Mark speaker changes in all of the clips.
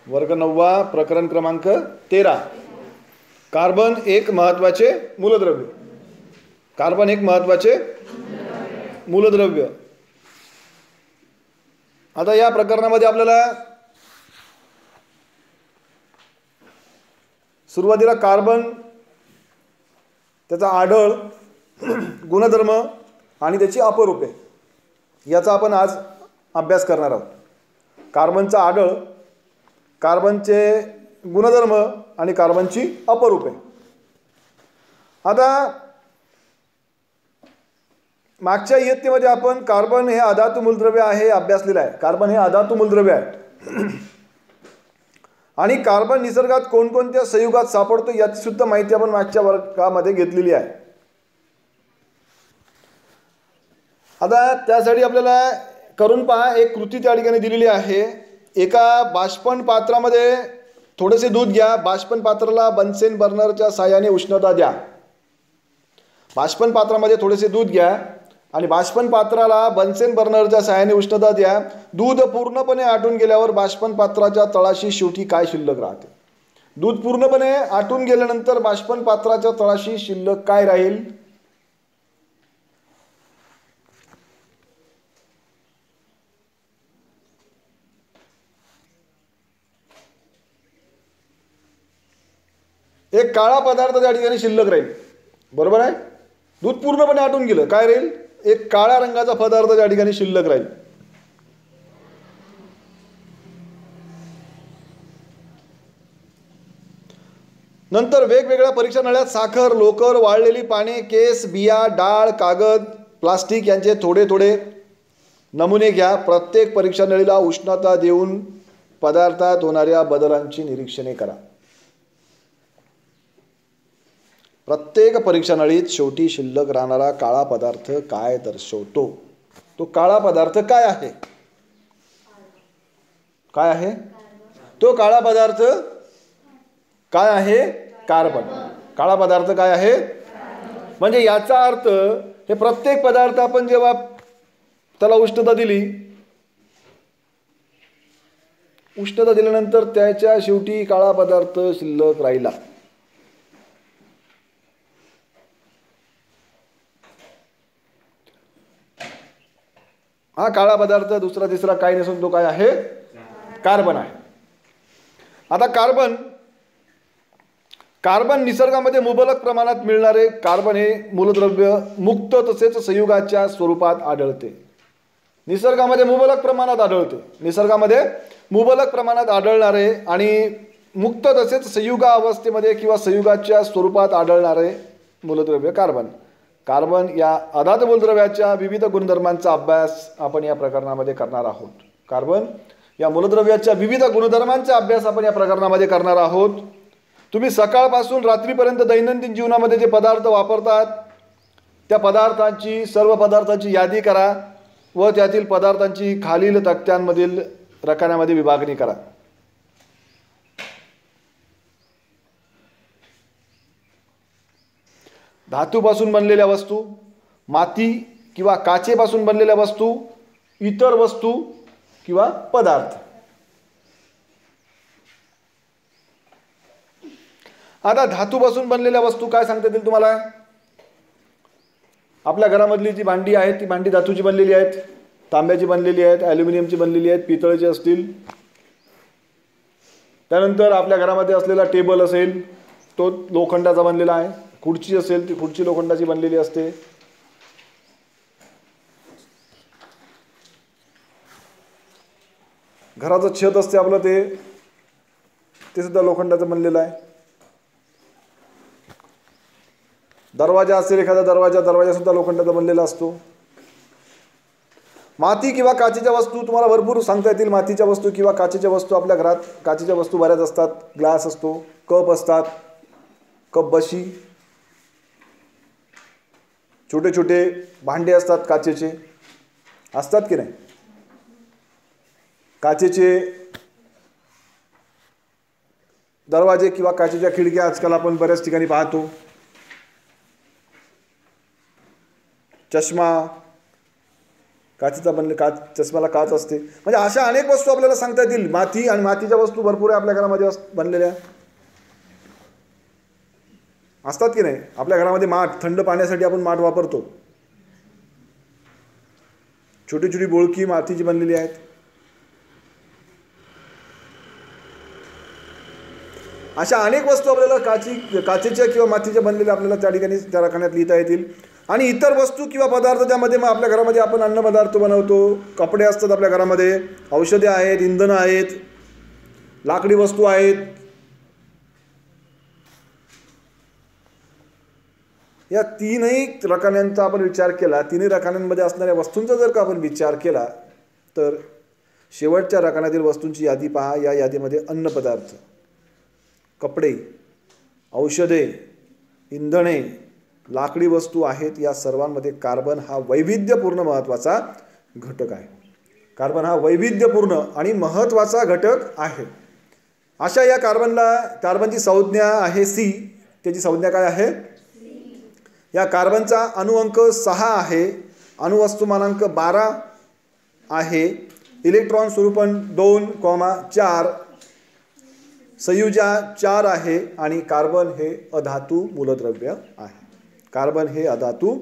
Speaker 1: वर्ग 9 प्रकरण क्रमांक 13. कार्बन एक महत्त्वाचे मूलद्रव्य. कार्बन एक महत्त्वाचे मूलद्रव्य. आता या प्रकरणामध्ये आपल्याला सुरुवातीला कार्बन, त्याचा आढळ, गुणधर्म आणि त्याची अपरूपे याचा आपण आज अभ्यास करणार आहोत. कार्बनचा आढळ, कार्बनचे गुणधर्म आणि कार्बनची अपरूपे. आता मागच्या इयत्तेमध्ये आपण कार्बन हे अधातू मूलद्रव्य आहे अभ्यासलेलं आहे. कार्बन हे अधातू मूलद्रव्य आहे आणि कार्बन निसर्गात कोणकोणत्या संयुगात सापडतो याची सुद्धा माहिती आपण मागच्या वर्गामध्ये घेतलेली आहे. आता त्यासाठी आपल्याला करून पहा, एक कृती त्या ठिकाणी दिलेली आहे. एका बाष्पन पात्रामध्ये थोडेसे दूध घ्या. बाष्पन पात्राला बन्सेन बर्नरच्या साहाय्याने उष्णता द्या. बाष्पन पात्रामध्ये थोडेसे दूध घ्या आणि बाष्पन पात्राला बन्सेन बर्नरच्या साहाय्याने उष्णता द्या. दूध पूर्णपणे आटून गेल्यावर बाष्पन पात्राच्या तळाशी शेवटी काय शिल्लक राहते? दूध पूर्णपणे आटून गेल्यानंतर बाष्पन पात्राच्या तळाशी शिल्लक काय राहील? एक काळा पदार्थ त्या ठिकाणी शिल्लक राहील. बरोबर आहे? दूध पूर्णपणे आटून गेलं, काय राहील? एक काळ्या रंगाचा पदार्थ त्या ठिकाणी शिल्लक राहील. नंतर वेगवेगळ्या परीक्षा नळ्यात साखर, लोकर, वाळलेली पाने, केस, बिया, डाळ, कागद, प्लास्टिक यांचे थोडे थोडे नमुने घ्या. प्रत्येक परीक्षा नळीला उष्णता देऊन पदार्थात होणाऱ्या बदलांची निरीक्षणे करा. प्रत्येक परीक्षा नळीत शेवटी शिल्लक राहणारा काळा पदार्थ काय दर्शवतो? तो काळा पदार्थ काय आहे? काय आहे तो काळा पदार्थ? काय आहे? कार्बन. काळा पदार्थ काय आहे? म्हणजे याचा अर्थ हे प्रत्येक पदार्थ आपण जेव्हा त्याला उष्णता दिली, उष्णता दिल्यानंतर त्याच्या शेवटी काळा पदार्थ शिल्लक राहिला. हा काळा पदार्थ दुसरा तिसरा काही नसून तो काय आहे? कार्बन आहे. आता कार्बन निसर्गामध्ये मुबलक प्रमाणात मिळणारे कार्बन हे मूलद्रव्य मुक्त तसेच संयुगाच्या स्वरूपात आढळते. निसर्गामध्ये मुबलक प्रमाणात आढळते. निसर्गामध्ये मुबलक प्रमाणात आढळणारे आणि मुक्त तसेच संयुगा अवस्थेमध्ये किंवा संयुगाच्या स्वरूपात आढळणारे मूलद्रव्य कार्बन. कार्बन या अधातू मूलद्रव्याच्या विविध गुणधर्मांचा अभ्यास आपण या प्रकरणामध्ये करणार आहोत. कार्बन या मूलद्रव्याच्या विविध गुणधर्मांचा अभ्यास आपण या प्रकरणामध्ये करणार आहोत. तुम्ही सकाळपासून रात्रीपर्यंत दैनंदिन जीवनामध्ये जे पदार्थ वापरतात त्या पदार्थांची, सर्व पदार्थांची यादी करा व त्यातील पदार्थांची खालील तक्त्यांमधील रकान्यामध्ये विभागणी करा. धातूपासून बनलेल्या वस्तू, माती किंवा काचेपासून बनलेल्या वस्तू, इतर वस्तू किंवा पदार्थ. आता धातूपासून बनलेल्या वस्तू काय सांगता येतील तुम्हाला? आपल्या घरामधली जी भांडी आहेत ती भांडी धातूची बनलेली आहेत. तांब्याची बनलेली आहेत, ॲल्युमिनियमची बनलेली आहेत, पितळेची असतील. त्यानंतर आपल्या घरामध्ये असलेला टेबल असेल तो लोखंडाचा बनलेला आहे. खुर्ची असेल ती खुर्ची लोखंडाची बनलेली असते. घराचं छत असते आपलं ते सुद्धा लोखंडाचं बनलेलं आहे. दरवाजा असेल एखादा दरवाजा सुद्धा लोखंडाचा बनलेला असतो. माती किंवा काचेच्या वस्तू तुम्हाला भरपूर सांगता येतील. मातीच्या वस्तू किंवा काचेच्या वस्तू आपल्या घरात काचेच्या वस्तू बऱ्याच असतात. ग्लास असतो, कप असतात, कप बशी, छोटे छोटे भांडे असतात काचेचे, असतात की नाही? काचेचे दरवाजे किंवा काचेच्या खिडक्या आजकाल आपण बऱ्याच ठिकाणी पाहतो. चष्मा, काचेचा बनले, चष्म्याला काच असते. म्हणजे अशा अनेक वस्तू आपल्याला सांगता येतील. माती आणि मातीच्या वस्तू भरपूर आहे आपल्या घरामध्ये बनलेल्या असतात की नाही. आपल्या घरामध्ये माठ, थंड पाण्यासाठी आपण माठ वापरतो. छोटी छोटी बोळकी मातीची बनलेली आहेत. अशा अनेक वस्तू आपल्याला काचेच्या किंवा मातीच्या बनलेल्या आपल्याला त्या ठिकाणी त्या रकान्यात लिहिता येतील. आणि इतर वस्तू किंवा पदार्थ ज्यामध्ये मग आपल्या घरामध्ये आपण अन्नपदार्थ बनवतो, कपडे असतात आपल्या घरामध्ये, औषधे आहेत, इंधनं आहेत, लाकडी वस्तू आहेत. या तीनही रकान्यांचा आपण विचार केला, तिन्ही रकान्यांमध्ये असणाऱ्या वस्तूंचा जर का आपण विचार केला तर शेवटच्या रकान्यातील वस्तूंची यादी पहा. या यादीमध्ये अन्नपदार्थ, कपडे, औषधे, इंधने, लाकडी वस्तू आहेत. या सर्वांमध्ये कार्बन हा वैविध्यपूर्ण महत्त्वाचा घटक आहे. कार्बन हा वैविध्यपूर्ण आणि महत्त्वाचा घटक आहे. अशा या कार्बनची संज्ञा आहे सी. त्याची संज्ञा काय आहे? या कार्बनचा अणुअंक 6 आहे, अणुवस्तुमानांक 12 आहे, इलेक्ट्रॉन स्वरूपन 2,4, संयुजा 4 आहे आणि कार्बन हे अधातू मूलद्रव्य आहे. कार्बन हे अधातू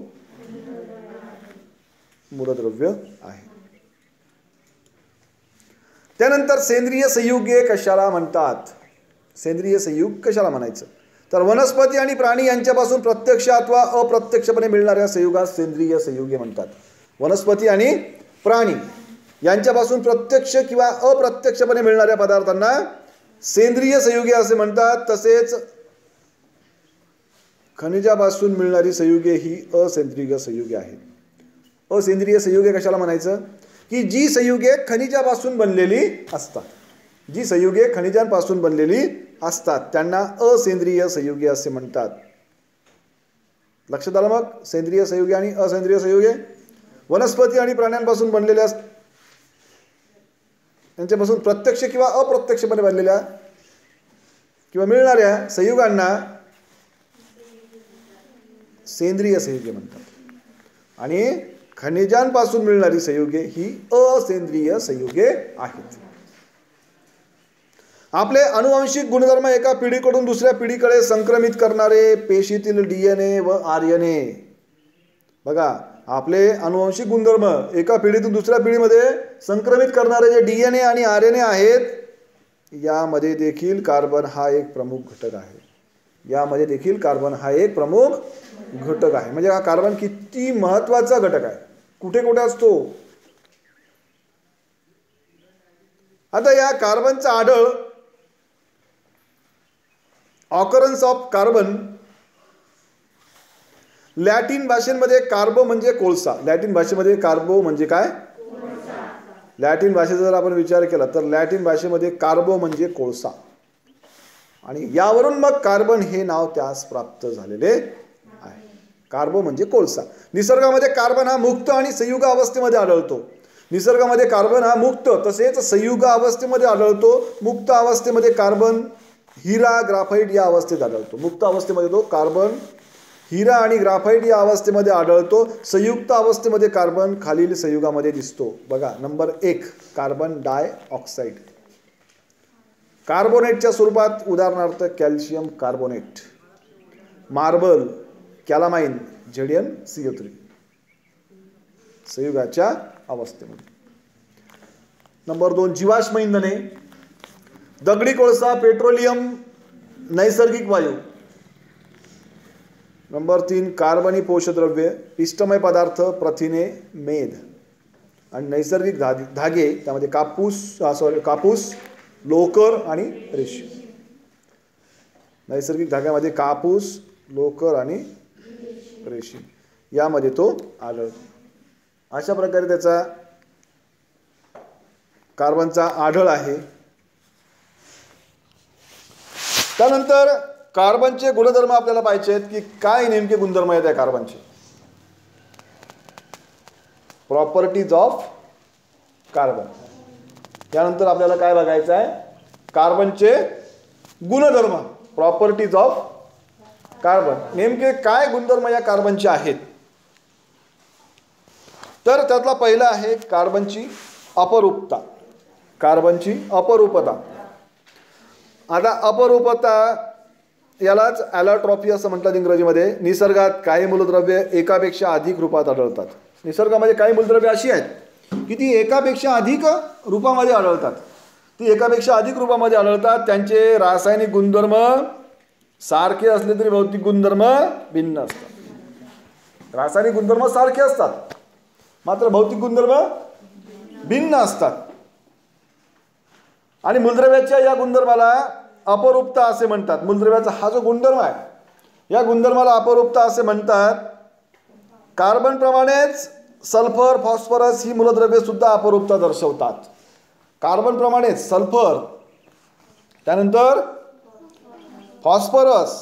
Speaker 1: मूलद्रव्य आहे. त्यानंतर सेंद्रिय संयुगे कशाला म्हणतात? सेंद्रिय संयुग कशाला म्हणायचं? तर वनस्पती आणि प्राणी यांच्यापासून प्रत्यक्ष अथवा अप्रत्यक्षपणे मिळणाऱ्या संयुगास सेंद्रिय संयुगे म्हणतात. वनस्पती आणि प्राणी यांच्यापासून प्रत्यक्ष किंवा अप्रत्यक्षपणे मिळणाऱ्या पदार्थांना सेंद्रिय संयुगे असे म्हणतात. तसेच खनिजापासून मिळणारी संयुगे ही असेंद्रिय संयुगे आहेत. असेंद्रिय संयुगे कशाला म्हणायचं? की जी संयुगे खनिजापासून बनलेली असतात, जी संयुगे खनिजांपासून बनलेली असतात त्यांना असेंद्रिय संयुगे असे म्हणतात. लक्षात आलं? मग सेंद्रिय संयुगे आणि असेंद्रिय संयुगे. वनस्पती आणि प्राण्यांपासून बनलेल्या, यांच्यापासून प्रत्यक्ष किंवा अप्रत्यक्षपणे बनलेल्या किंवा मिळणाऱ्या संयुगांना सेंद्रिय संयुगे म्हणतात आणि खनिजांपासून मिळणारी संयुगे ही असेंद्रिय संयुगे आहेत. आपले अनुवांशिक गुणधर्म एका पिढीकडून दुसऱ्या पिढीकडे संक्रमित करणारे पेशीतील DNA व RNA. बघा, आपले अनुवांशिक गुणधर्म एका पिढीतून दुसऱ्या पिढीमध्ये संक्रमित करणारे जे DNA आणि RNA आहेत, यामध्ये देखील कार्बन हा एक प्रमुख घटक आहे. यामध्ये देखील कार्बन हा एक प्रमुख घटक आहे. म्हणजे हा कार्बन किती महत्त्वाचा घटक आहे, कुठे कुठे असतो. आता या कार्बनचा आढळ, ऑकरन्स ऑफ कार्बन, लॅटिन भाषेमध्ये कार्बो म्हणजे कोळसा. लॅटिन भाषेमध्ये कार्बो म्हणजे काय? लॅटिन भाषेचा जर आपण विचार केला तर लॅटिन भाषेमध्ये कार्बो म्हणजे कोळसा आणि यावरून मग कार्बन हे नाव त्यास प्राप्त झालेले आहे. कार्बो म्हणजे कोळसा. निसर्गामध्ये कार्बन हा मुक्त आणि संयुग अवस्थेमध्ये आढळतो. निसर्गामध्ये कार्बन हा मुक्त तसेच संयुग अवस्थेमध्ये आढळतो. मुक्त अवस्थेमध्ये कार्बन हिरा, ग्राफाईट या अवस्थेत आढळतो. मुक्त अवस्थेमध्ये तो कार्बन हिरा आणि ग्राफाईट या अवस्थेमध्ये आढळतो. संयुक्त अवस्थेमध्ये कार्बन खालील संयुगामध्ये दिसतो. बघा, नंबर 1 कार्बन डायऑक्साईड. कार्बोनेटच्या स्वरूपात, उदाहरणार्थ कॅल्शियम कार्बोनेट, मार्बल, कॅलामाइन, ZnCO3 संयुगाच्या अवस्थेमध्ये. नंबर 2 जीवाश्म इंधने, दगडी कोळसा, पेट्रोलियम, नैसर्गिक वायू. नंबर 3 कार्बनी पोषद्रव्ये, पिष्टमय पदार्थ, प्रथिने, मेद आणि नैसर्गिक धागे, त्यामध्ये कापूस, लोकर आणि रेशीम. नैसर्गिक धाग्यामध्ये कापूस, लोकर आणि रेशीम यामध्ये तो आढळतो. अशा प्रकारे त्याचा कार्बनचा आढळ आहे. त्यानंतर कार्बनचे गुणधर्म आपल्याला पाहिजे आहेत की काय नेमके गुणधर्म आहेत या कार्बनचे. Properties of carbon. त्यानंतर आपल्याला काय बघायचं आहे? कार्बनचे गुणधर्म, प्रॉपर्टीज ऑफ कार्बन. नेमके काय गुणधर्म या कार्बनचे आहेत तर त्यातला पहिला आहे कार्बनची अपरूपता. कार्बनची अपरूपता. आता अपरूपता यालाच ॲलोट्रॉपी असं म्हणतात इंग्रजीमध्ये. निसर्गात काही मूलद्रव्ये एकापेक्षा अधिक रूपात आढळतात. निसर्गामध्ये काही मूलद्रव्ये अशी आहेत की ती एकापेक्षा अधिक रूपामध्ये आढळतात. ती एकापेक्षा अधिक रूपामध्ये आढळतात. त्यांचे रासायनिक गुणधर्म सारखे असले तरी भौतिक गुणधर्म भिन्न असतात. रासायनिक गुणधर्म सारखे असतात मात्र भौतिक गुणधर्म भिन्न असतात. आणि मूलद्रव्याच्या या गुणधर्माला अपरूपता असे म्हणतात. मूलद्रव्याचा हा जो गुणधर्म आहे या गुणधर्माला अपरूपता असे म्हणतात. कार्बनप्रमाणेच सल्फर, फॉस्फरस ही मूलद्रव्ये सुद्धा अपरूपता दर्शवतात. कार्बनप्रमाणेच सल्फर, त्यानंतर फॉस्फरस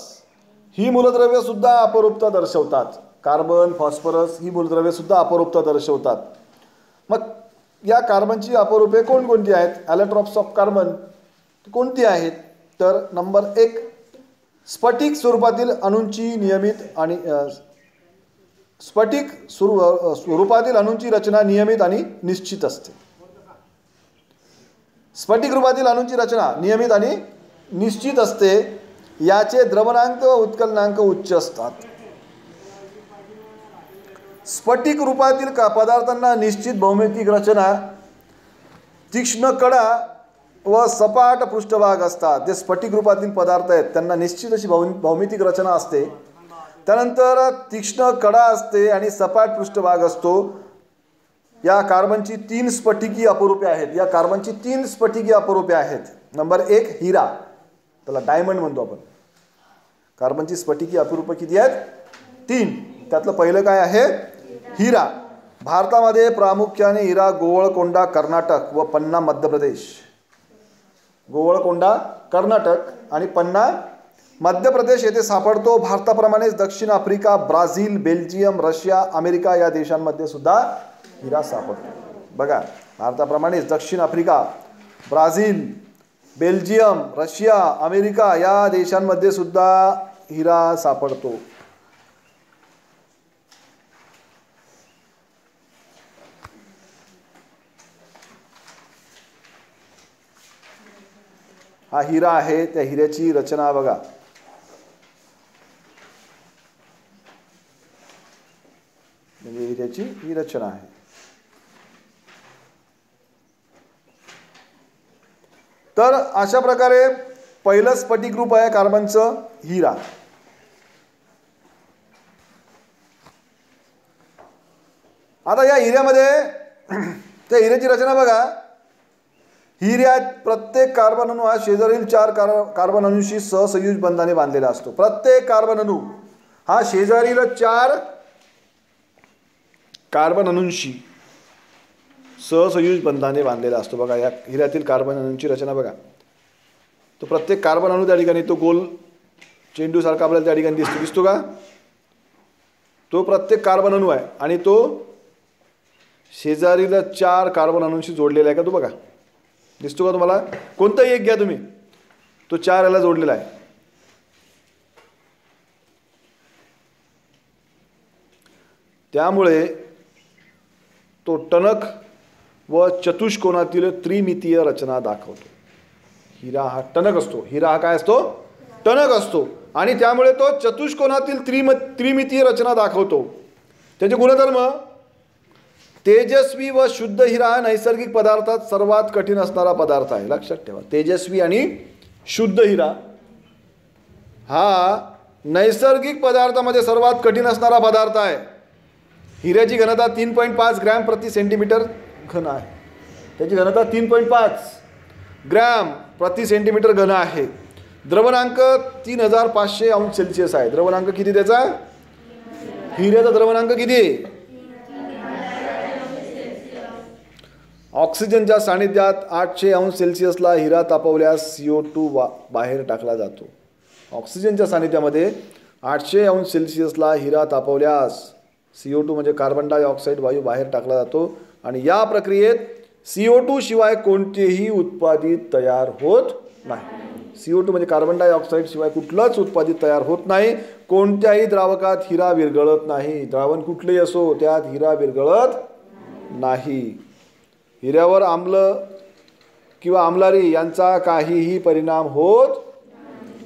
Speaker 1: ही मूलद्रव्ये सुद्धा अपरूपता दर्शवतात. कार्बन, फॉस्फरस ही मूलद्रव्ये सुद्धा अपरूपता दर्शवतात. मग या कार्बनची अपरूपे कोणकोणती आहेत? ॲलोट्रॉप्स ऑफ कार्बन कोणती आहेत? तर नंबर 1, स्फटिक स्वरूपातील अणूंची नियमित आणि स्फटिक स्वरूपातील अणूंची रचना नियमित आणि निश्चित असते. स्फटिक रूपातील अणूंची रचना नियमित आणि निश्चित असते. याचे द्रवणांक व उत्कलनांक उच्च असतात. स्फटिक रूपातील पदार्थांना निश्चित भौमितिक रचना, तीक्ष्ण कडा व सपाट पृष्ठभाग असतात. जे स्फटिक रूपातील पदार्थ आहेत त्यांना निश्चित अशी भौमितिक रचना असते. त्यानंतर तीक्ष्ण कडा असते आणि सपाट पृष्ठभाग असतो. या कार्बनची 3 स्फटिकी अपरूपे आहेत. या कार्बनची 3 स्फटिकी अपरूपे आहेत. नंबर 1, हिरा, त्याला डायमंड म्हणतो आपण. कार्बनची स्फटिकी अपरूप किती आहेत? 3. त्यातलं पहिलं काय आहे? हिरा. भारतामध्ये प्रामुख्याने हिरा गोवळकोंडा कर्नाटक व पन्ना मध्य प्रदेश. गोवळकोंडा कर्नाटक आणि पन्ना मध्य प्रदेश येथे सापडतो. भारताप्रमाणेच दक्षिण Africa, Brazil, Belgium, Russia, America या देशांमध्ये सुद्धा हिरा सापडतो. बघा, भारताप्रमाणेच दक्षिण Africa, Brazil, Belgium, Russia, America या देशांमध्ये सुद्धा हिरा सापडतो. हा हिरा आहे. त्या हिऱ्याची रचना बघा. म्हणजे हिऱ्याची ही रचना आहे. तर अशा प्रकारे पहिलं स्फटिक रूप आहे कार्बनचं, हिरा. आता या हिऱ्यामध्ये त्या हिऱ्याची रचना बघा. हिऱ्यात प्रत्येक कार्बन अणू हा शेजारील 4 कार्बन अणूंशी सहसंयुज बंधाने बांधलेला असतो. प्रत्येक कार्बन अणू हा शेजारील 4 कार्बन अणूंशी सहसंयुज बंधाने बांधलेला असतो. बघा, या हिऱ्यातील कार्बन अणूंची रचना बघा. तो प्रत्येक कार्बन अणू त्या ठिकाणी तो गोल चेंडूसारखा आपल्याला त्या ठिकाणी दिसतो का? तो प्रत्येक कार्बन अणू आहे आणि तो शेजारील 4 कार्बन अणूंशी जोडलेला आहे का? तो बघा, दिसतो का तुम्हाला? कोणताही एक घ्या तुम्ही, तो 4 याला जोडलेला आहे. त्यामुळे तो टणक व चतुष्कोनातील त्रिमितीय रचना दाखवतो. हिरा हा टणक असतो. हिरा हा काय असतो? टणक असतो. आणि त्यामुळे तो चतुष्कोनातील त्रिमितीय रचना दाखवतो. त्याचे गुणधर्म: तेजस्वी व शुद्ध हिरा हा नैसर्गिक पदार्थात सर्वात कठीण असणारा पदार्थ आहे. लक्षात ठेवा, तेजस्वी आणि शुद्ध हिरा हा नैसर्गिक पदार्थामध्ये सर्वात कठीण असणारा पदार्थ आहे. हिऱ्याची घनता 3.5 ग्रॅम प्रति सेंटीमीटर घन आहे. त्याची घनता 3.5 ग्रॅम प्रति सेंटीमीटर घन आहे. द्रवणांक 3500 अंश सेल्सिअस आहे. द्रवणांक किती त्याचा? हिऱ्याचा द्रवणांक किती? ऑक्सिजनच्या सानिध्यात 800 अंश सेल्सिअसला हिरा तापवल्यास CO2 बाहेर टाकला जातो. ऑक्सिजनच्या सानिध्यामध्ये 800 अंश सेल्सिअसला हिरा तापवल्यास CO2 म्हणजे कार्बन डायऑक्साईड वायू बाहेर टाकला जातो. आणि या प्रक्रियेत CO2 शिवाय कोणतेही उत्पादित तयार होत नाही. CO2 म्हणजे कार्बन डायऑक्साईड शिवाय कुठलंच उत्पादित तयार होत नाही. कोणत्याही द्रावकात हिरा विरघळत नाही. द्रावण कुठलेही असो त्यात हिरा विरघळत नाही. हिऱ्यावर आम्ल किंवा आम्लारी यांचा काहीही परिणाम होत,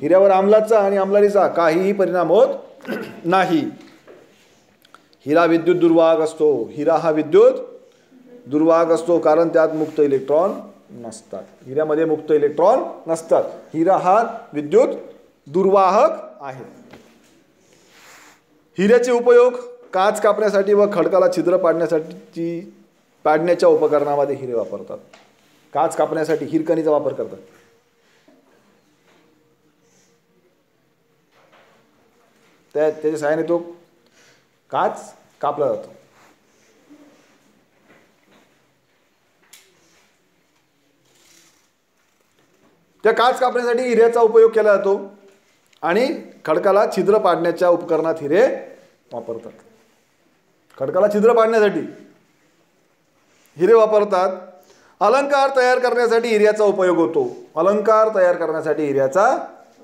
Speaker 1: हिऱ्यावर आम्लाचा आणि आम्लारीचा काहीही परिणाम होत नाही. हिरा विद्युत दुर्वाहक असतो. हिरा हा विद्युत दुर्वाहक असतो कारण त्यात मुक्त इलेक्ट्रॉन नसतात. हिऱ्यामध्ये मुक्त इलेक्ट्रॉन नसतात. हिरा हा विद्युत दुर्वाहक आहे. हिऱ्याचे उपयोग काच कापण्यासाठी व खडकाला छिद्र पाडण्याच्या उपकरणामध्ये हिरे वापरतात. काच कापण्यासाठी हिरकणीचा वापर करतात. त्याच्या सहाय्याने तो काच कापला जातो. त्या काच कापण्यासाठी हिऱ्याचा उपयोग केला जातो आणि खडकाला छिद्र पाडण्याच्या उपकरणात हिरे वापरतात. खडकाला छिद्र पाडण्यासाठी हिरे वापरतात. अलंकार तयार करण्यासाठी हिऱ्याचा उपयोग होतो. अलंकार तयार करण्यासाठी हिऱ्याचा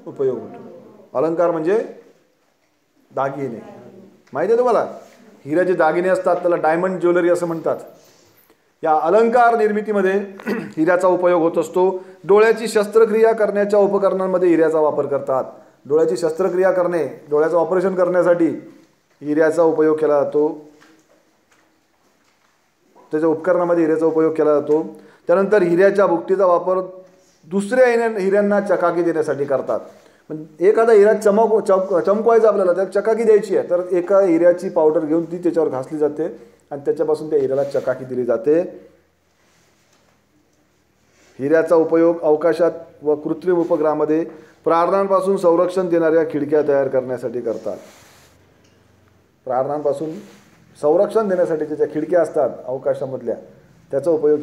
Speaker 1: उपयोग होतो. अलंकार म्हणजे दागिने. माहिती आहे तुम्हाला, हिऱ्याचे दागिने असतात त्याला डायमंड ज्वेलरी असं म्हणतात. या अलंकार निर्मितीमध्ये हिऱ्याचा उपयोग होत असतो. डोळ्याची शस्त्रक्रिया करण्याच्या उपकरणांमध्ये हिऱ्याचा वापर करतात. डोळ्याची शस्त्रक्रिया करणे, डोळ्याचं ऑपरेशन करण्यासाठी हिऱ्याचा उपयोग केला जातो. त्याच्या उपकरणामध्ये हिऱ्याचा उपयोग केला जातो. त्यानंतर हिऱ्याच्या भुकटीचा वापर दुसऱ्या हिऱ्यांना चकाकी देण्यासाठी करतात. एखादा हिरा चमकवायचा आपल्याला, त्याला चकाकी द्यायची आहे तर एका हिऱ्याची पावडर घेऊन ती त्याच्यावर घासली जाते आणि त्याच्यापासून त्या हिऱ्याला चकाकी दिली जाते. हिऱ्याचा उपयोग अवकाशात व कृत्रिम उपग्रहामध्ये प्रारणांपासून संरक्षण देणाऱ्या खिडक्या तयार करण्यासाठी करतात. प्रारणांपासून संरक्षण देण्यासाठी ज्या खिडक्या असतात अवकाशामधल्या, त्याचा उपयोग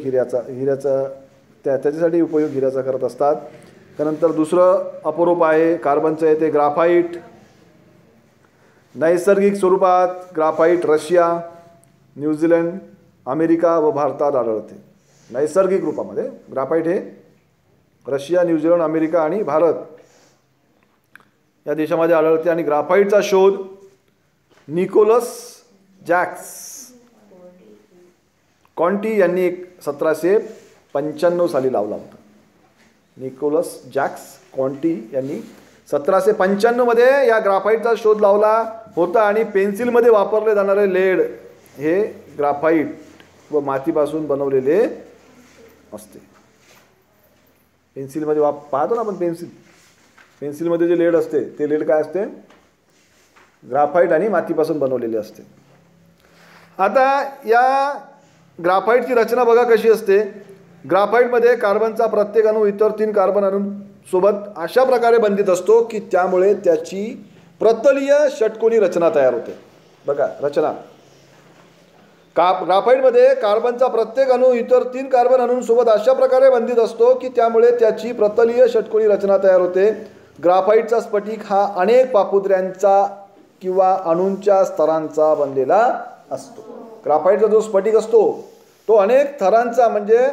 Speaker 1: त्याच्यासाठी उपयोग हिऱ्याचा करत असतात. त्यानंतर दुसरं अपरूप आहे कार्बनचं आहे ते ग्राफाईट. नैसर्गिक स्वरूपात ग्राफाईट रशिया, न्यूझीलंड, अमेरिका व भारतात आढळते. नैसर्गिक रूपामध्ये ग्राफाईट हे रशिया, न्यूझीलंड, अमेरिका आणि भारत या देशामध्ये आढळते. आणि ग्राफाईटचा शोध निकोलस जॅक्स कॉन्टी यांनी 1795 साली लावला होता. निकोलस जॅक्स कॉन्टी यांनी 1795 मध्ये या ग्राफाईटचा शोध लावला होता. आणि पेन्सिलमध्ये वापरले जाणारे लेड हे ग्राफाईट व मातीपासून बनवलेले असते. पेन्सिलमध्ये पाहतो ना आपण, पेन्सिलमध्ये जे लेड असते ते लेड काय असते, ग्राफाईट आणि मातीपासून बनवलेले असते. आता या ग्राफाईटची रचना बघा कशी असते. ग्राफाईटमध्ये कार्बनचा प्रत्येक अणू इतर 3 कार्बन अणूंसोबत अशा प्रकारे बंधित असतो की त्यामुळे त्याची प्रतलीय षटकोनी रचना तयार होते. बघा रचना, ग्राफाईटमध्ये कार्बनचा प्रत्येक अणू इतर 3 कार्बन अणूंसोबत अशा प्रकारे बंधित असतो की त्यामुळे त्याची प्रतलीय षटकोनी रचना तयार होते. ग्राफाईटचा स्फटिक हा अनेक पापुद्र्यांचा किंवा अणूंच्या स्तरांचा बनलेला असतो. ग्राफाईटचा जो स्फटिक असतो तो अनेक थरांचा म्हणजे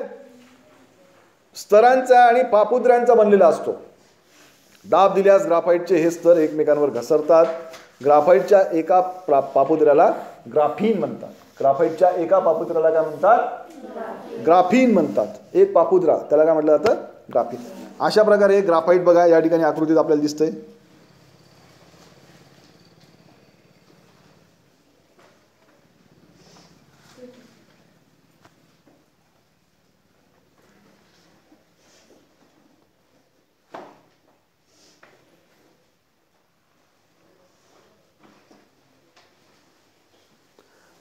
Speaker 1: स्तरांचा आणि पापुद्र्यांचा बनलेला असतो. दाब दिल्यास ग्राफाईटचे हे स्तर एकमेकांवर घसरतात. ग्राफाईटच्या एका पापुद्र्याला ग्राफीन म्हणतात. ग्राफाईटच्या एका पापुद्र्याला काय म्हणतात, ग्राफीन म्हणतात. एक पापुद्रा त्याला काय म्हटलं जातं, ग्राफीन. अशा प्रकारे ग्राफाईट बघा या ठिकाणी आकृतीत आपल्याला दिसतंय.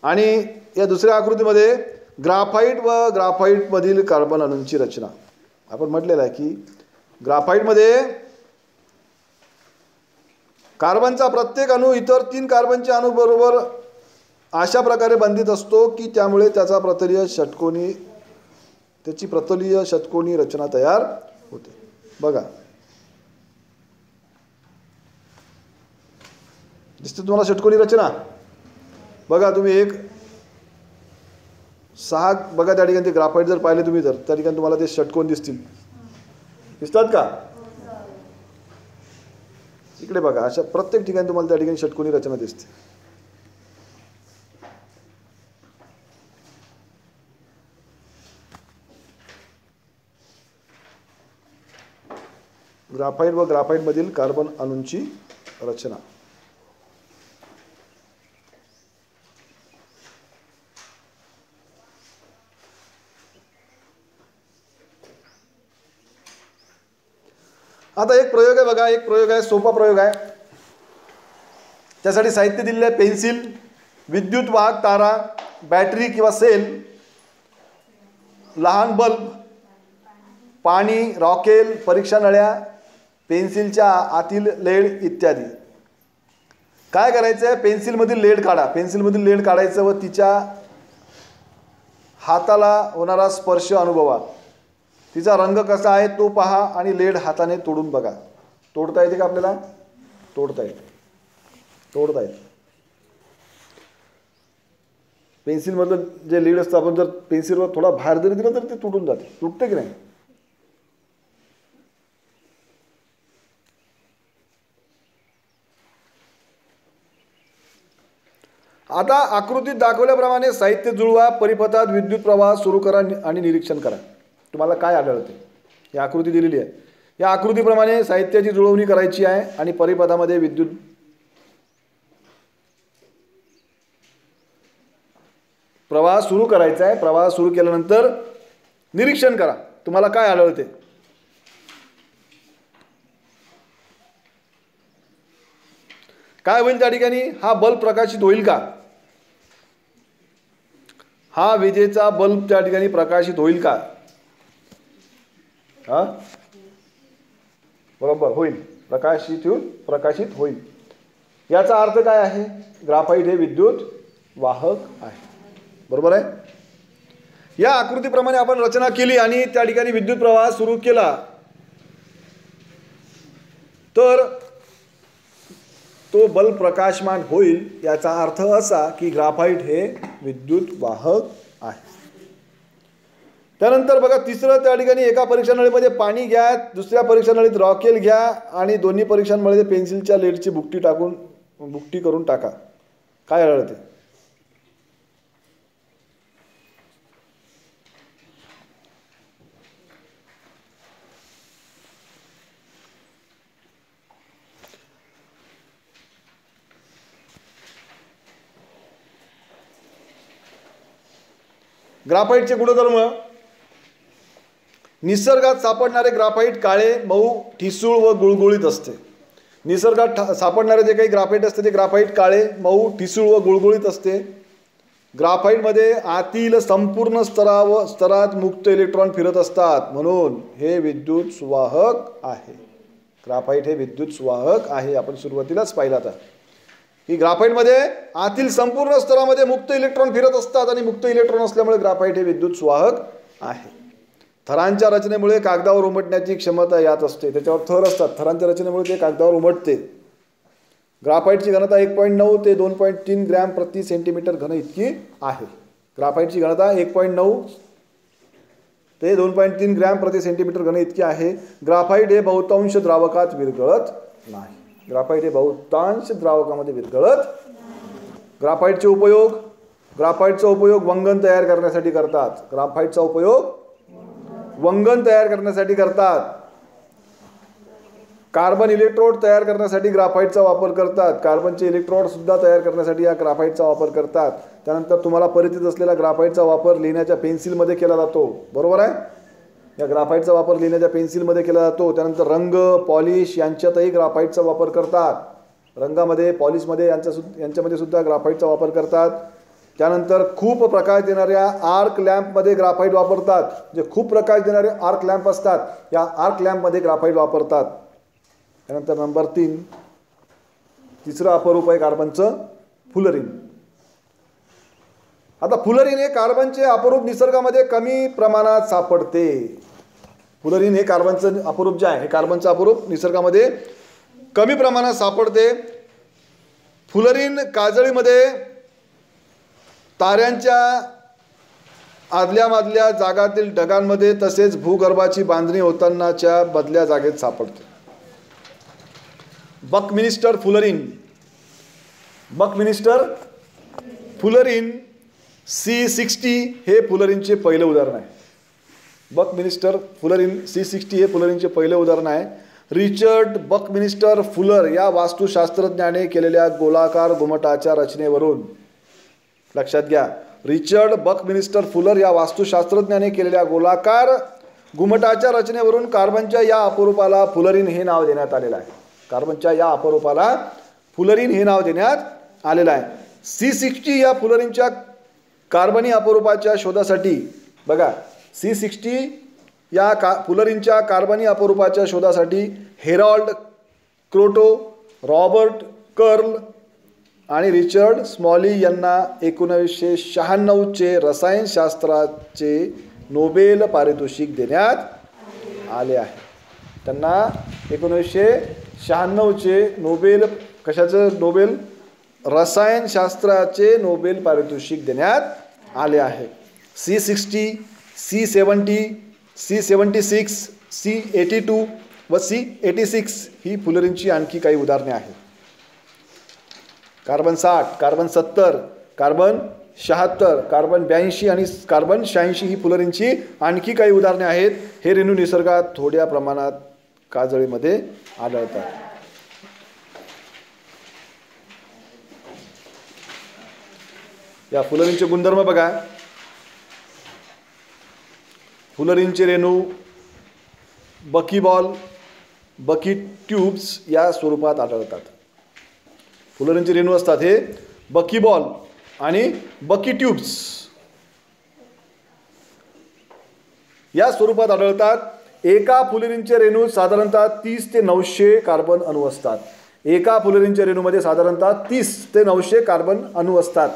Speaker 1: आणि या दुसऱ्या आकृतीमध्ये ग्राफाईट व ग्राफाईटमधील कार्बन अणूंची रचना आपण म्हटलेलं आहे की ग्राफाईटमध्ये कार्बनचा प्रत्येक अणू इतर 3 कार्बनच्या अणूबरोबर अशा प्रकारे बंधित असतो की त्यामुळे त्याची प्रतलीय षटकोनी रचना तयार होते. बघा दिसते तुम्हाला षटकोनी रचना. बघा तुम्ही 6 बघा त्या ठिकाणी ते ग्राफाईट जर पाहिले तुम्ही तर त्या ठिकाणी तुम्हाला ते षटकोन दिसतात का. इकडे बघा अशा प्रत्येक ठिकाणी तुम्हाला त्या ठिकाणी षटकोनी रचना दिसते. ग्राफाईट व ग्राफाईटमधील कार्बन अणूंची रचना. आता एक प्रयोग आहे बघा, एक प्रयोग आहे, सोपा प्रयोग आहे. त्यासाठी साहित्य दिलेलं आहे. पेन्सिल, विद्युत वाहक तारा, बॅटरी किंवा सेल, लहान बल्ब, पाणी, रॉकेल, परीक्षा नळ्या, पेन्सिलच्या आतील लेड इत्यादी. काय करायचं आहे? पेन्सिलमधील लेड काढा. पेन्सिलमधील लेड काढायचं व तिच्या हाताला होणारा स्पर्श अनुभवा. तिचा रंग कसा आहे तो पहा आणि लेड हाताने तोडून बघा. तोडता येते का आपल्याला? तोडता येते. तोडता येते. पेन्सिलमधलं जे लीड असतं, आपण जर पेन्सिलवर थोडा भार जरी दिला तर ते तुटून जाते. तुटते की नाही? आता आकृतीत दाखवल्याप्रमाणे साहित्य जुळवा, परिपथात विद्युत प्रवाह सुरू करा आणि निरीक्षण करा. तुम्हाला काय आढळते? ही आकृती दिलेली आहे. या आकृतीप्रमाणे साहित्याची जुळवणी करायची आहे आणि परिपथामध्ये विद्युत प्रवाह सुरू करायचा आहे. प्रवाह सुरू केल्यानंतर निरीक्षण करा. तुम्हाला काय आढळते? काय होईल त्या ठिकाणी? हा बल्ब प्रकाशित होईल का? हा विजेचा बल्ब त्या ठिकाणी प्रकाशित होईल का? हा, बरोबर होईल. प्रकाशित होईल. याचा अर्थ काय आहे? ग्राफाईट हे विद्युत वाहक आहे. बरोबर आहे. या आकृतीप्रमाणे आपण रचना केली आणि त्या ठिकाणी विद्युत प्रवाह सुरू केला तर तो बल्ब प्रकाशमान होईल. याचा अर्थ असा की ग्राफाईट हे विद्युत वाहक आहे. त्यानंतर बघा तिसरं, त्या ठिकाणी एका परीक्षा नळीमध्ये पाणी घ्या, दुसऱ्या परीक्षा नळीत रॉकेल घ्या आणि दोन्ही परीक्षांमध्ये पेन्सिलच्या लेडची बुकटी करून टाका. काय आढळते? ग्राफाईटचे गुणधर्म. निसर्गात सापडणारे ग्राफाईट काळे, मऊ, ठिसूळ व गुळगुळीत असते. निसर्गात सापडणारे जे काही ग्राफाईट असते ते ग्राफाईट काळे, मऊ, ठिसूळ व गुळगुळीत असते. ग्राफाईटमध्ये आतील संपूर्ण स्तरात मुक्त इलेक्ट्रॉन फिरत असतात, म्हणून हे विद्युत सुवाहक आहे. ग्राफाईट हे विद्युत सुवाहक आहे. आपण सुरुवातीलाच पाहिला था की ग्राफाईटमध्ये आतील संपूर्ण स्तरामध्ये मुक्त इलेक्ट्रॉन फिरत असतात आणि मुक्त इलेक्ट्रॉन असल्यामुळे ग्राफाईट हे विद्युत सुवाहक आहे. थरांच्या रचनेमुळे कागदावर उमटण्याची क्षमता यात असते. त्याच्यावर थर असतात. थरांच्या रचनेमुळे ते कागदावर उमटते. ग्राफाईटची घनता 1.9 ते 2.3 ग्रॅम प्रति सेंटीमीटर घन इतकी आहे. ग्राफाईटची घनता 1.9 ते 2.3 ग्रॅम प्रति सेंटीमीटर घन इतकी आहे. ग्राफाईट हे बहुतांश द्रावकात विरघळत नाही. ग्राफाईट हे बहुतांश द्रावकामध्ये विरघळत. ग्राफाईटचे उपयोग. ग्राफाईटचा उपयोग वंगण तयार करण्यासाठी करतात. ग्राफाईटचा उपयोग वंगण तयार करण्यासाठी करतात. कार्बन इलेक्ट्रोड तयार करण्यासाठी ग्राफाईटचा वापर करतात. कार्बनचे इलेक्ट्रोड सुद्धा तयार करण्यासाठी या ग्राफाईटचा वापर करतात. त्यानंतर तुम्हाला परिचित असलेला ग्राफाईटचा वापर लिहिण्याच्या पेन्सिलमध्ये केला जातो. बरोबर आहे. या ग्राफाईटचा वापर लिहिण्याच्या पेन्सिलमध्ये केला जातो. त्यानंतर रंग, पॉलिश यांच्यातही ग्राफाईटचा वापर करतात. रंगामध्ये, पॉलिशमध्ये यांच्यामध्ये सुद्धा ग्राफाईटचा वापर करतात. त्यानंतर खूप प्रकाश देणाऱ्या आर्क लॅम्पमध्ये ग्राफाईट वापरतात. जे खूप प्रकाश देणारे आर्क लॅम्प असतात, या आर्क लॅम्पमध्ये ग्राफाईट वापरतात. त्यानंतर नंबर 3, तिसरं अपरूप आहे कार्बनचं, फुलरिन. आता फुलरिन हे कार्बनचे अपरूप निसर्गामध्ये कमी प्रमाणात सापडते. फुलरिन हे कार्बनचं अपरूप जे आहे, हे कार्बनचं अपरूप निसर्गामध्ये कमी प्रमाणात सापडते. फुलरिन काजळीमध्ये, ताऱ्यांच्या आदल्यामधल्या जागातील ढगांमध्ये तसेच भूगर्भाची बांधणी होतानाच्या बदल्या जागेत सापडते. बकमिन्स्टर फुलरिन. बकमिन्स्टर फुलरिन C60 हे फुलरिनचे पहिले उदाहरण आहे. बकमिन्स्टर फुलरिन C60 हे फुलरिनचे पहिले उदाहरण आहे. रिचर्ड बकमिन्स्टर फुलर या वास्तुशास्त्रज्ञाने केलेल्या गोलाकार घुमटाच्या रचनेवरून, लक्षात घ्या, रिचर्ड बकमिन्स्टर फुलर या वास्तुशास्त्रज्ञाने केलेल्या गोलाकार घुमटाच्या रचनेवरून कार्बनच्या या अपरूपाला फुलरिन हे नाव देण्यात आलेलं आहे. कार्बनच्या या अपरूपाला फुलरिन हे नाव देण्यात आलेलं आहे. C60 या फुलरिनच्या कार्बनी अपरूपाच्या शोधासाठी, बघा, C60 या फुलरिनच्या कार्बनी अपरूपाच्या शोधासाठी हेरॉल्ड क्रोटो, रॉबर्ट कर्ल आणि रिचर्ड स्मॉली यांना 1996चे रसायनशास्त्राचे नोबेल पारितोषिक देण्यात आले आहे. त्यांना 1996चे नोबेल, कशाचं नोबेल? रसायनशास्त्राचे नोबेल पारितोषिक देण्यात आले आहे. C60, C70, C76, C82 व C86 ही फुलरिनची आणखी काही उदाहरणे आहेत. कार्बन 60, कार्बन 70, कार्बन 76, कार्बन 82 आणि कार्बन 86 ही फुलरिनची आणखी काही उदाहरणे आहेत. हे रेणू निसर्गात थोड्या प्रमाणात काजळीमध्ये आढळतात. या फुलरिनचे गुणधर्म बघा. फुलरिनचे रेणू बकीबॉल, बकी ट्यूब्स या स्वरूपात आढळतात. फुलरिनचे रेणू असतात हे बकीबॉल आणि बकी ट्यूब्स या स्वरूपात आढळतात. एका फुलरिनचे रेणू साधारणतः 30 ते 900 कार्बन अणू असतात. एका फुलरिनच्या रेणूमध्ये साधारणतः 30 ते 900 कार्बन अणू असतात.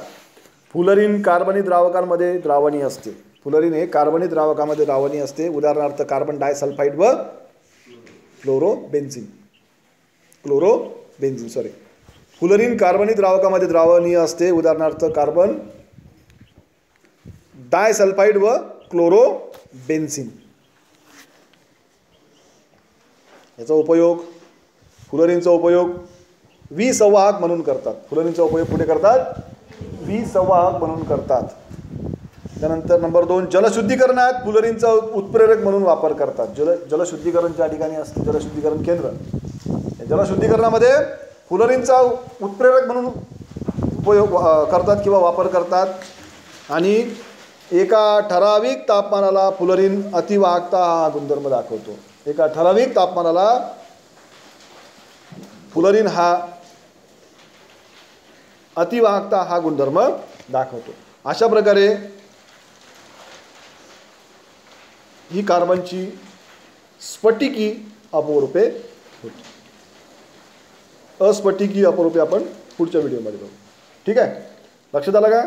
Speaker 1: फुलरिन कार्बनी द्रावकांमध्ये द्रावणीय असते. फुलरिन हे कार्बनी द्रावकामध्ये द्रावणीय असते. उदाहरणार्थ कार्बन डायसल्फाइड व क्लोरोबेन्झिन. फुलरिन कार्बनी द्रावकामध्ये द्रावणीय असते. उदाहरणार्थ कार्बन डायसल्फाइड व क्लोरोबेन्झिन. याचा उपयोग, फुलरिनचा उपयोग विसंवाहक म्हणून करतात. फुलरिनचा उपयोग कुठे करतात? विसंवाहक म्हणून करतात. त्यानंतर नंबर 2, जलशुद्धीकरणात फुलरिनचा उत्प्रेरक म्हणून वापर करतात. जलशुद्धीकरण ज्या ठिकाणी असते, जलशुद्धीकरण केंद्र, जलशुद्धीकरणामध्ये फुलरिनचा उत्प्रेरक म्हणून उपयोग करतात किंवा वापर करतात. आणि एका ठराविक तापमानाला फुलरिन अतिवाहकता हा गुणधर्म दाखवतो. एका ठराविक तापमानाला फुलरिन हा अतिवाहकता हा गुणधर्म दाखवतो. अशा प्रकारे ही कार्बनची स्फटिकी अपरूपे होती. अस्फटिकी अपरूपे आपण पुढच्या व्हिडिओमध्ये बघू. ठीक आहे, लक्षात आलं का?